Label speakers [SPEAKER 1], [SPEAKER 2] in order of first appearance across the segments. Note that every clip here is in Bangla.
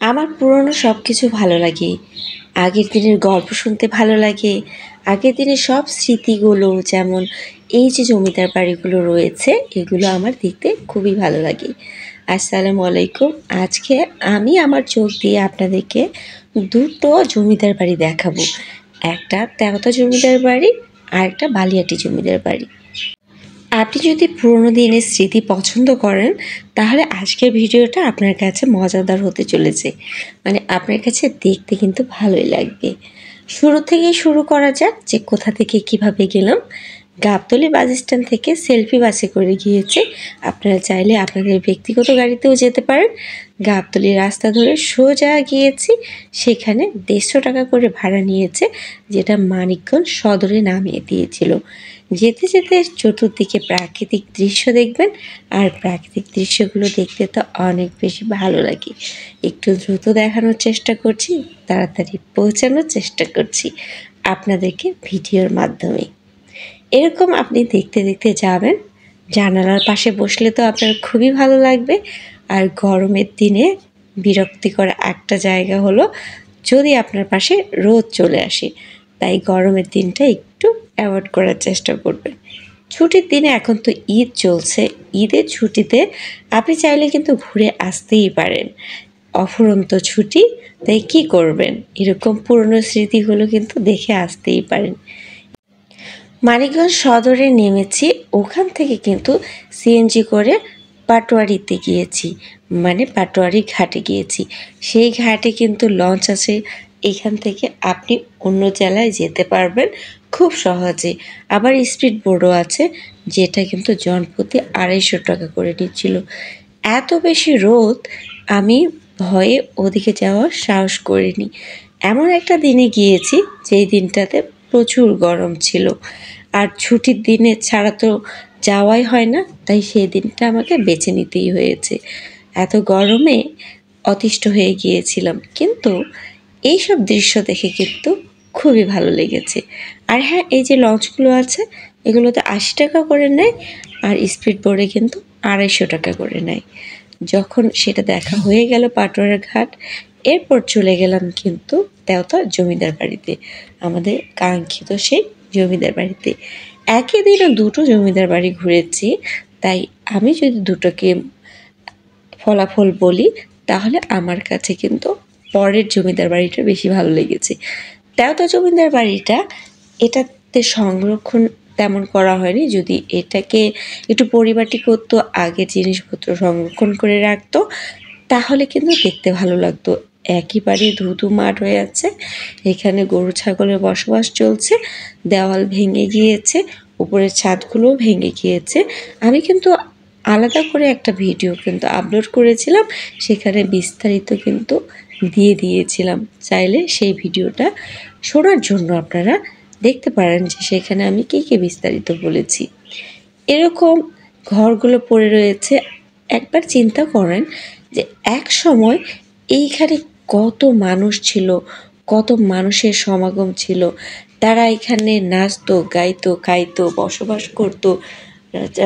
[SPEAKER 1] আমার পুরনো সব কিছু ভালো লাগে। আগের দিনের গল্প শুনতে ভালো লাগে। আগের দিনের সব স্মৃতিগুলো, যেমন এই যে জমিদার বাড়িগুলো রয়েছে, এগুলো আমার দেখতে খুবই ভালো লাগে। আসসালামু আলাইকুম। আজকে আমি আমার চোখ দিয়ে আপনাদেরকে দুটো জমিদার বাড়ি দেখাবো। একটা তেওতা জমিদার বাড়ি আর একটা বালিয়াটি জমিদার বাড়ি। আপনি যদি পুরোনো দিনের স্মৃতি পছন্দ করেন, তাহলে আজকের ভিডিওটা আপনার কাছে মজাদার হতে চলেছে। মানে আপনার কাছে দেখতে কিন্তু ভালোই লাগবে। শুরু থেকেই শুরু করা যাক, যে কোথা থেকে কিভাবে গেলাম। গাবতলী বাস স্ট্যান্ড থেকে সেলফি বাসে করে গিয়েছে। আপনারা চাইলে আপনাদের ব্যক্তিগত গাড়িতেও যেতে পারেন। গাবতলী রাস্তা ধরে সোজা গিয়েছি, সেখানে 150 টাকা করে ভাড়া নিয়েছে, যেটা মানিকগঞ্জ সদরে নামিয়ে দিয়েছিল। যেতে যেতে চতুর্দিকে প্রাকৃতিক দৃশ্য দেখবেন, আর প্রাকৃতিক দৃশ্যগুলো দেখতে তো অনেক বেশি ভালো লাগে। একটু দ্রুত দেখানোর চেষ্টা করছি, তাড়াতাড়ি পৌঁছানোর চেষ্টা করছি আপনাদেরকে ভিডিওর মাধ্যমে। এরকম আপনি দেখতে দেখতে যাবেন। জানালার পাশে বসলে তো আপনার খুবই ভালো লাগবে। আর গরমের দিনে বিরক্তিকর একটা জায়গা হলো যদি আপনার পাশে রোদ চলে আসে, তাই গরমের দিনটা একটু অ্যাভয়েড করার চেষ্টা করবেন। ছুটির দিনে এখন তো ঈদ চলছে, ঈদের ছুটিতে আপনি চাইলে কিন্তু ঘুরে আসতেই পারেন। অফুরন্ত ছুটি, তাই কি করবেন, এরকম পুরনো স্মৃতিগুলো কিন্তু দেখে আসতেই পারেন। মানিকগঞ্জ সদরে নেমেছি, ওখান থেকে কিন্তু সিএনজি করে পাটোয়ারিতে গিয়েছি, মানে পাটোয়ারি ঘাটে গিয়েছি। সেই ঘাটে কিন্তু লঞ্চ আছে, এখান থেকে আপনি অন্য জেলায় যেতে পারবেন খুব সহজে। আবার স্পিড বোটও আছে, যেটা কিন্তু জনপ্রতি 250 টাকা করে নিচ্ছিল। এত বেশি রোদ, আমি ভয়ে ওদিকে যাওয়ার সাহস করিনি। এমন একটা দিনে গিয়েছি যেই দিনটাতে প্রচুর গরম ছিল, আর ছুটির দিনে ছাড়া তো যাওয়াই হয় না, তাই সেই দিনটা আমাকে বেছে নিতেই হয়েছে। এত গরমে অতিষ্ঠ হয়ে গিয়েছিলাম, কিন্তু এইসব দৃশ্য দেখে কিন্তু খুবই ভালো লেগেছে। আর হ্যাঁ, এই যে লঞ্চগুলো আছে, এগুলোতে 80 টাকা করে নেয়, আর স্পিড বোটে কিন্তু 250 টাকা করে নেয়। যখন সেটা দেখা হয়ে গেল পাটোয়ারা ঘাট, এরপর চলে গেলাম কিন্তু তেওতা জমিদার বাড়িতে, আমাদের কাঙ্ক্ষিত সেই জমিদার বাড়িতে। একই দিনে দুটো জমিদার বাড়ি ঘুরেছি, তাই আমি যদি দুটোকে ফলাফল বলি, তাহলে আমার কাছে কিন্তু পরের জমিদার বাড়িটা বেশি ভালো লেগেছে। তেওতা জমিদার বাড়িটা, এটাতে সংরক্ষণ তেমন করা হয়নি। যদি এটাকে একটু পরিপাটি করতো, আগে জিনিসপত্র সংরক্ষণ করে রাখতো, তাহলে কিন্তু দেখতে ভালো লাগতো। একেবারে ধুধু মাঠ হয়ে আছে, এখানে গরু ছাগলের বসবাস চলছে। দেওয়াল ভেঙে গিয়েছে, উপরের ছাদগুলোও ভেঙে গিয়েছে। আমি কিন্তু আলাদা করে একটা ভিডিও কিন্তু আপলোড করেছিলাম, সেখানে বিস্তারিত কিন্তু দিয়ে দিয়েছিলাম। চাইলে সেই ভিডিওটা শোনার জন্য আপনারা দেখতে পারেন যে সেখানে আমি কী কী বিস্তারিত বলেছি। এরকম ঘরগুলো পড়ে রয়েছে। একবার চিন্তা করেন যে এক সময় এইখানে কত মানুষ ছিল, কত মানুষের সমাগম ছিল। তারা এখানে নাচতো, গাইতো, খাইতো, বসবাস করতো।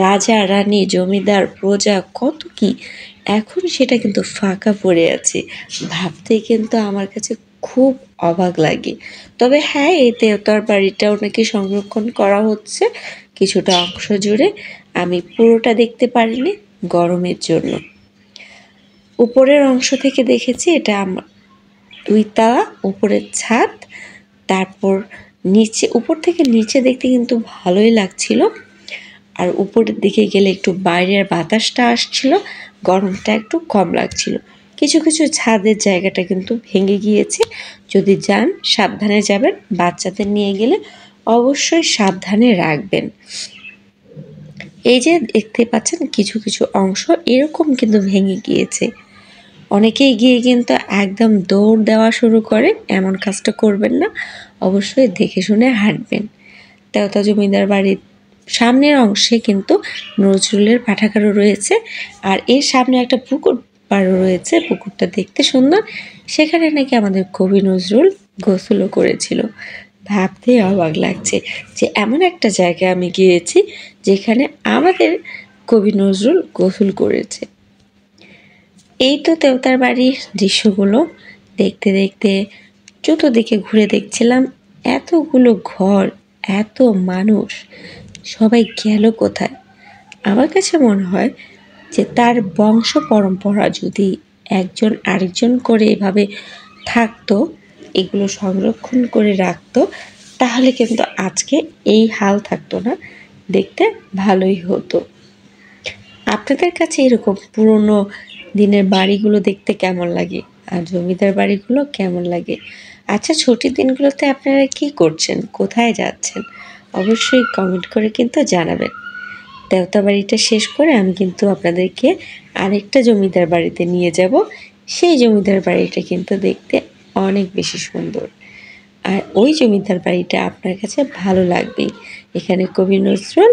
[SPEAKER 1] রাজা রানী, জমিদার, প্রজা, কত কি। এখন সেটা কিন্তু ফাঁকা পড়ে আছে, ভাবতেই কিন্তু আমার কাছে খুব অবাক লাগে। তবে হ্যাঁ, এই তেওতার বাড়িটাও নাকি সংরক্ষণ করা হচ্ছে কিছুটা অংশ জুড়ে। আমি পুরোটা দেখতে পারিনি গরমের জন্য। উপরের অংশ থেকে দেখেছি, এটা আমার 2 তালা উপরের ছাদ। তারপর নিচে, উপর থেকে নিচে দেখতে কিন্তু ভালোই লাগছিল। আর উপরের দিকে গেলে একটু বাইরের বাতাসটা আসছিল, গরমটা একটু কম লাগছিল। কিছু কিছু ছাদের জায়গাটা কিন্তু ভেঙে গিয়েছে। যদি যান, সাবধানে যাবেন। বাচ্চাদের নিয়ে গেলে অবশ্যই সাবধানে রাখবেন। এই যে দেখতে পাচ্ছেন কিছু কিছু অংশ এরকম কিন্তু ভেঙে গিয়েছে। অনেকেই গিয়ে কিন্তু একদম দৌড় দেওয়া শুরু করে, এমন কাজটা করবেন না, অবশ্যই দেখে শুনে হাঁটবেন। তেওতা জমিদার বাড়ির সামনের অংশে কিন্তু নজরুলের পাঠাগারও রয়েছে, আর এর সামনে একটা পুকুর পাড়ও রয়েছে। পুকুরটা দেখতে সুন্দর, সেখানে নাকি আমাদের কবি নজরুল গোসলও করেছিল। ভাবতে অবাক লাগছে যে এমন একটা জায়গায় আমি গিয়েছি যেখানে আমাদের কবি নজরুল গোসল করেছে। এই তো দেবতার বাড়ির দৃশ্যগুলো দেখতে দেখতে চতুর্দিকে ঘুরে দেখছিলাম, এতগুলো ঘর, এত মানুষ, সবাই গেল কোথায়? আমার কাছে মনে হয় যে তার বংশ পরম্পরা যদি একজন আরেকজন করে এভাবে থাকতো, এগুলো সংরক্ষণ করে রাখতো, তাহলে কিন্তু আজকে এই হাল থাকতো না, দেখতে ভালোই হতো। আপনাদের কাছে এরকম পুরনো দিনের বাড়িগুলো দেখতে কেমন লাগে, আর জমিদার বাড়িগুলো কেমন লাগে? আচ্ছা, ছুটির দিনগুলোতে আপনারা কি করছেন, কোথায় যাচ্ছেন? অবশ্যই কমেন্ট করে কিন্তু জানাবেন। দেওতা বাড়িটা শেষ করে আমি কিন্তু আপনাদেরকে আরেকটা জমিদার বাড়িতে নিয়ে যাব। সেই জমিদার বাড়িটা কিন্তু দেখতে অনেক বেশি সুন্দর, আর ওই জমিদার বাড়িটা আপনার কাছে ভালো লাগবেই। এখানে কবি নজরুল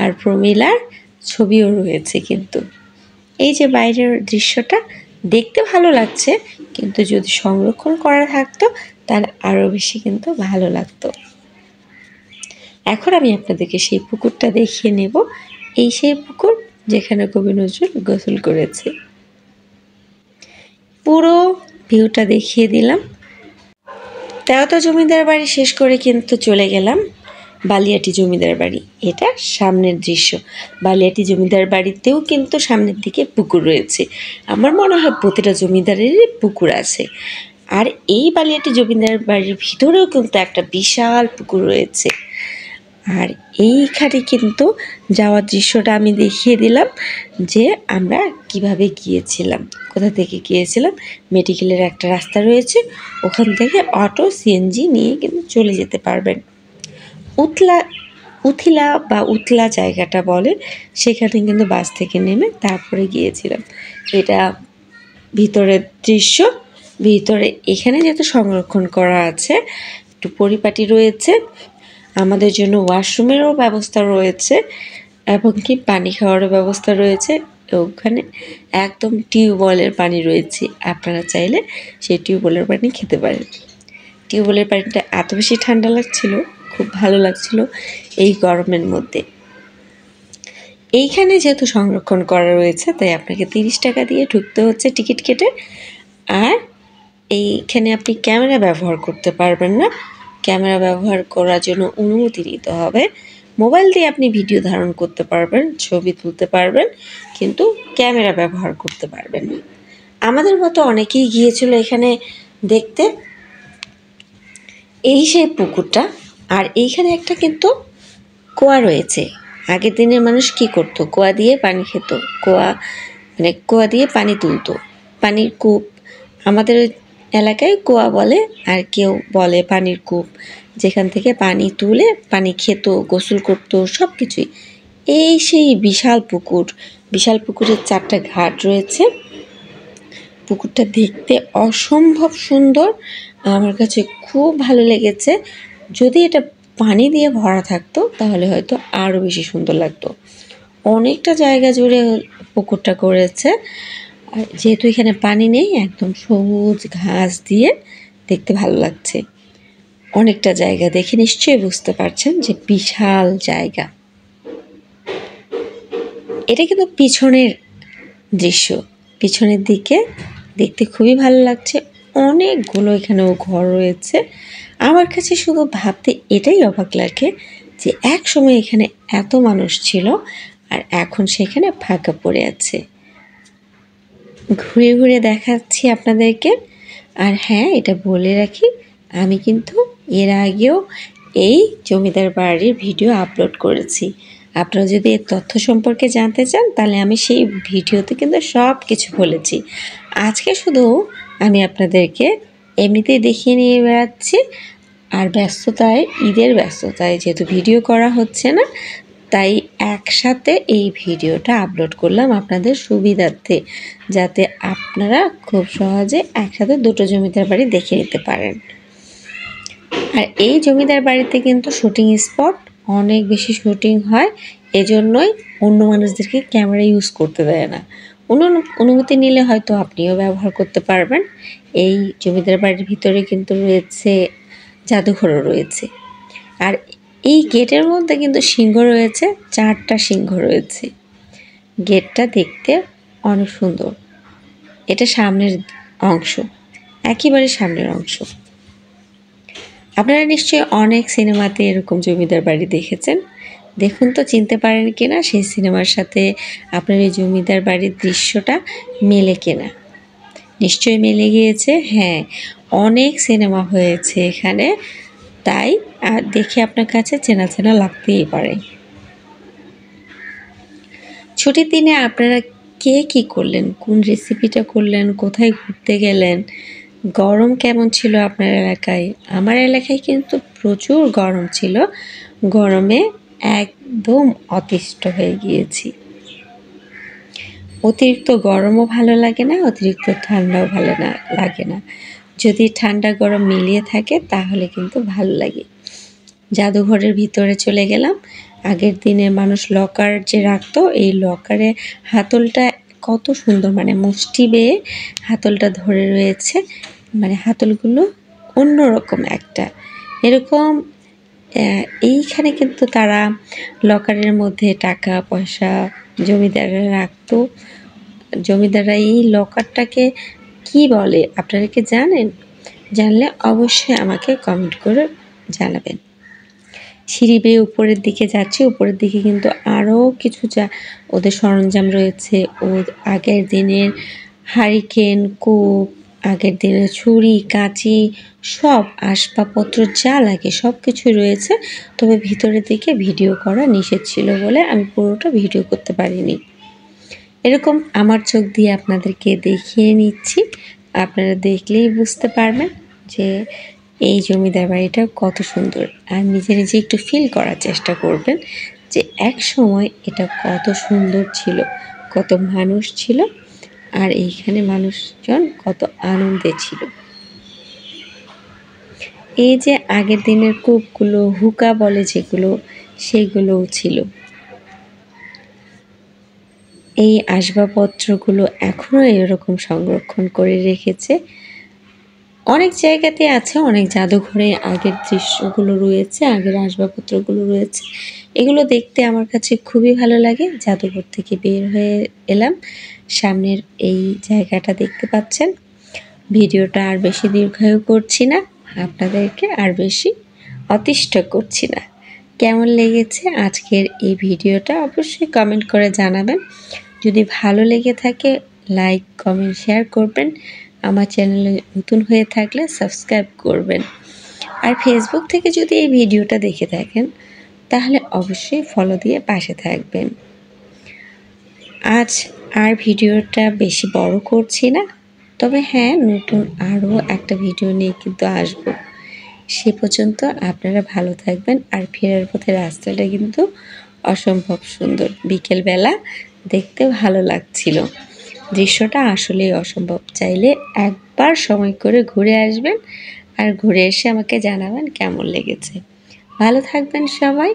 [SPEAKER 1] আর প্রমীলার ছবিও রয়েছে কিন্তু। এই যে বাইরের দৃশ্যটা দেখতে ভালো লাগছে, কিন্তু যদি সংরক্ষণ করা থাকতো তাহলে আরও বেশি কিন্তু ভালো লাগতো। এখন আমি আপনাদেরকে সেই পুকুরটা দেখিয়ে নেব। এই সেই পুকুর যেখানে কবি নজরুল গোসল করেছে। পুরো ভিউটা দেখিয়ে দিলাম। দেওতা জমিদার বাড়ি শেষ করে কিন্তু চলে গেলাম বালিয়াটি জমিদার বাড়ি। এটা সামনের দৃশ্য। বালিয়াটি জমিদার বাড়িতেও কিন্তু সামনের দিকে পুকুর রয়েছে। আমার মনে হয় প্রতিটা জমিদারেরই পুকুর আছে। আর এই বালিয়াটি জমিদার বাড়ির ভিতরেও কিন্তু একটা বিশাল পুকুর রয়েছে। আর এইখানে কিন্তু যাওয়ার দৃশ্যটা আমি দেখিয়ে দিলাম যে আমরা কিভাবে গিয়েছিলাম, কোথা থেকে গিয়েছিলাম। মেডিকেলের একটা রাস্তা রয়েছে, ওখান থেকে অটো সিএনজি নিয়ে কিন্তু চলে যেতে পারবেন। উথিলা বা উতলা জায়গাটা বলে, সেখানে কিন্তু বাস থেকে নেমে তারপরে গিয়েছিলাম। এটা ভিতরের দৃশ্য। ভিতরে এখানে যেহেতু সংরক্ষণ করা আছে, একটু পরিপাটি রয়েছে, আমাদের জন্য ওয়াশরুমেরও ব্যবস্থা রয়েছে এবং কি পানি খাওয়ারও ব্যবস্থা রয়েছে। ওখানে একদম টিউবওয়েলের পানি রয়েছে, আপনারা চাইলে সেই টিউবওয়েলের পানি খেতে পারেন। টিউবওয়েলের পানিটা এত বেশি ঠান্ডা লাগছিল, খুব ভালো লাগছিল এই গরমের মধ্যে। এইখানে যেহেতু সংরক্ষণ করা রয়েছে, তাই আপনাকে 30 টাকা দিয়ে ঢুকতে হচ্ছে টিকিট কেটে। আর এইখানে আপনি ক্যামেরা ব্যবহার করতে পারবেন না। ক্যামেরা ব্যবহার করার জন্য অনুমতি নিতে হবে। মোবাইল দিয়ে আপনি ভিডিও ধারণ করতে পারবেন, ছবি তুলতে পারবেন, কিন্তু ক্যামেরা ব্যবহার করতে পারবেন না। আমাদের মতো অনেকেই গিয়েছিল এখানে দেখতে। এই সেই পুকুরটা। আর এইখানে একটা কিন্তু কুয়া রয়েছে। আগের দিনের মানুষ কি করতো, কুয়া দিয়ে পানি খেত, কুয়া দিয়ে পানি তুলতো, পানির কূপ। আমাদের এলাকায় কুয়া বলে, আর কেউ বলে পানির কূপ, যেখান থেকে পানি তুলে পানি খেত, গোসল করতো, সব কিছুই। এই সেই বিশাল পুকুর। বিশাল পুকুরের 4টা ঘাট রয়েছে। পুকুরটা দেখতে অসম্ভব সুন্দর, আমার কাছে খুব ভালো লেগেছে। যদি এটা পানি দিয়ে ভরা থাকতো তাহলে হয়তো আরও বেশি সুন্দর লাগতো। অনেকটা জায়গা জুড়ে পুকুরটা করেছে, আর যেহেতু এখানে পানি নেই, একদম সবুজ ঘাস দিয়ে দেখতে ভালো লাগছে। অনেকটা জায়গা দেখে নিশ্চয়ই বুঝতে পারছেন যে বিশাল জায়গা। এটা কিন্তু পিছনের দৃশ্য। পিছনের দিকে দেখতে খুবই ভালো লাগছে। অনেকগুলো এখানেও ঘর রয়েছে। আমার কাছে শুধু ভাবতে এটাই অবাক লাগে যে এক সময় এখানে এত মানুষ ছিল, আর এখন সেখানে ফাঁকা পড়ে আছে। ঘুরে ঘুরে দেখাচ্ছি আপনাদেরকে। আর হ্যাঁ, এটা বলে রাখি, আমি কিন্তু এর আগেও এই জমিদার বাড়ির ভিডিও আপলোড করেছি। আপনারা যদি এর তথ্য সম্পর্কে জানতে চান, তাহলে আমি সেই ভিডিওতে কিন্তু সব কিছু বলেছি। আজকে শুধু আমি আপনাদেরকে এমনিতেই দেখিয়ে নিয়ে বেড়াচ্ছি। আর ব্যস্ততায়, ঈদের ব্যস্ততায় যেহেতু ভিডিও করা হচ্ছে না, তাই একসাথে এই ভিডিওটা আপলোড করলাম আপনাদের সুবিধার্থে, যাতে আপনারা খুব সহজে একসাথে দুটো জমিদার বাড়ি দেখে নিতে পারেন। আর এই জমিদার বাড়িতে কিন্তু শুটিং স্পট অনেক বেশি শুটিং হয়, এজন্যই অন্য মানুষদেরকে ক্যামেরা ইউজ করতে দেয় না। অনুমতি নিলে হয়তো আপনিও ব্যবহার করতে পারবেন। এই জমিদার বাড়ির ভিতরে কিন্তু রয়েছে জাদুঘরও রয়েছে। আর এই গেটের মধ্যে কিন্তু সিংহ রয়েছে, 4টা সিংহ রয়েছে। গেটটা দেখতে অনেক সুন্দর। এটা সামনের অংশ, একেবারে সামনের অংশ। আপনারা নিশ্চয়ই অনেক সিনেমাতে এরকম জমিদার বাড়ি দেখেছেন। দেখুন তো চিনতে পারেন কিনা সেই সিনেমার সাথে আপনার এই জমিদার বাড়ির দৃশ্যটা মেলে কিনা। নিশ্চয়ই মিলে গিয়েছে। হ্যাঁ, অনেক সিনেমা হয়েছে এখানে, তাই দেখে আপনার কাছে চেনা চেনা লাগতেই পারে। ছুটির দিনে আপনারা কে কী করলেন, কোন রেসিপিটা করলেন, কোথায় ঘুরতে গেলেন, গরম কেমন ছিল আপনার এলাকায়? আমার এলাকায় কিন্তু প্রচুর গরম ছিল। গরমে একদম অতিষ্ঠ হয়ে গিয়েছি। অতিরিক্ত গরমও ভালো লাগে না, অতিরিক্ত ঠান্ডাও ভালো লাগে না। যদি ঠান্ডা গরম মিলিয়ে থাকে তাহলে কিন্তু ভালো লাগে। জাদুঘরের ভিতরে চলে গেলাম। আগের দিনে মানুষ লকার যে রাখতো, এই লকারে হাতলটা কত সুন্দর, মানে মুষ্টি বেয়ে হাতলটা ধরে রয়েছে, মানে হাতলগুলো অন্যরকম একটা এরকম। এইখানে কিন্তু তারা লকারের মধ্যে টাকা পয়সা জমিদাররা রাখতো। জমিদাররা এই লকারটাকে কি বলে আপনারা কি জানেন? জানলে অবশ্যই আমাকে কমেন্ট করে জানাবেন। সিঁড়ি বেয়ে উপরের দিকে যাচ্ছি, উপরের দিকে কিন্তু আরও কিছু ওদের সরঞ্জাম রয়েছে। ও আগের দিনের হারিকেন, কূপ, আগের দিনের ছুরি কাঁচি, সব আসবাবপত্র যা লাগে সব কিছু রয়েছে। তবে ভিতরের দিকে ভিডিও করা নিষেধ ছিল বলে আমি পুরোটা ভিডিও করতে পারিনি। এরকম আমার চোখ দিয়ে আপনাদেরকে দেখিয়ে নিচ্ছি, আপনারা দেখলেই বুঝতে পারবেন যে এই জমিদার বাড়িটা কত সুন্দর। আর নিজে নিজে একটু ফিল করার চেষ্টা করবেন যে এক সময় এটা কত সুন্দর ছিল, কত মানুষ ছিল, আর এইখানে মানুষজন কত আনন্দে ছিল। এই যে আগের দিনের কূপগুলো, হুকা বলে যেগুলো, সেগুলোও ছিল। এই আসবাবপত্রগুলো এখনও এরকম সংরক্ষণ করে রেখেছে। অনেক জায়গাতে আছে, অনেক জাদুঘরে আগের দৃশ্যগুলো রয়েছে, আগের আসবাবপত্রগুলো রয়েছে। এগুলো দেখতে আমার কাছে খুবই ভালো লাগে। জাদুঘর থেকে বের হয়ে এলাম, সামনের এই জায়গাটা দেখতে পাচ্ছেন। ভিডিওটা আর বেশি দীর্ঘায়ু করছি না, আপনাদেরকে আর বেশি অতিষ্ঠ করছি না। কেমন লেগেছে আজকের এই ভিডিওটা অবশ্যই কমেন্ট করে জানাবেন। যদি ভালো লেগে থাকে লাইক কমেন্ট শেয়ার করবেন। আমার চ্যানেলে নতুন হয়ে থাকলে সাবস্ক্রাইব করবেন। আর ফেসবুক থেকে যদি এই ভিডিওটা দেখে থাকেন তাহলে অবশ্যই ফলো দিয়ে পাশে থাকবেন। আজ আর ভিডিওটা বেশি বড় করছি না, তবে হ্যাঁ, নতুন আরও একটা ভিডিও নিয়ে কিন্তু আসবো। সে পর্যন্ত আপনারা ভালো থাকবেন। আর ফেরার পথে রাস্তাটা কিন্তু অসম্ভব সুন্দর, বিকেলবেলা দেখতে ভালো লাগছিল। দৃশ্যটা আসলেই অসম্ভব। চাইলে একবার সময় করে ঘুরে আসবেন, আর ঘুরে এসে আমাকে জানাবেন কেমন লেগেছে। ভালো থাকবেন সবাই।